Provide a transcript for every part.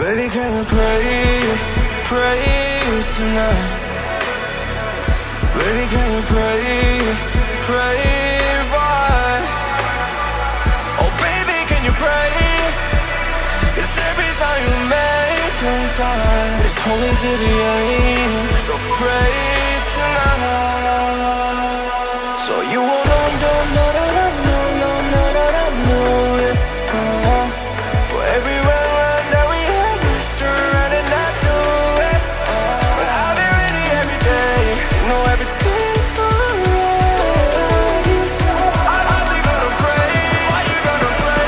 Baby, can you pray tonight? Baby, can you pray for us? Oh baby, can you pray? 'Cause every time you make time, it's holy to the end. So pray tonight. So you won't know it. For every run that we had, messed around and I knew it. But I'll be ready every day. You know everything's alright. Are we gonna pray? Are you gonna pray?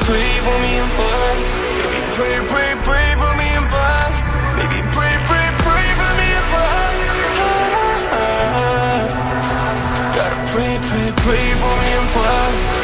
Pray for me and fast. Baby, pray for me and fast. Baby, pray for me and fast. Gotta pray for me and fast.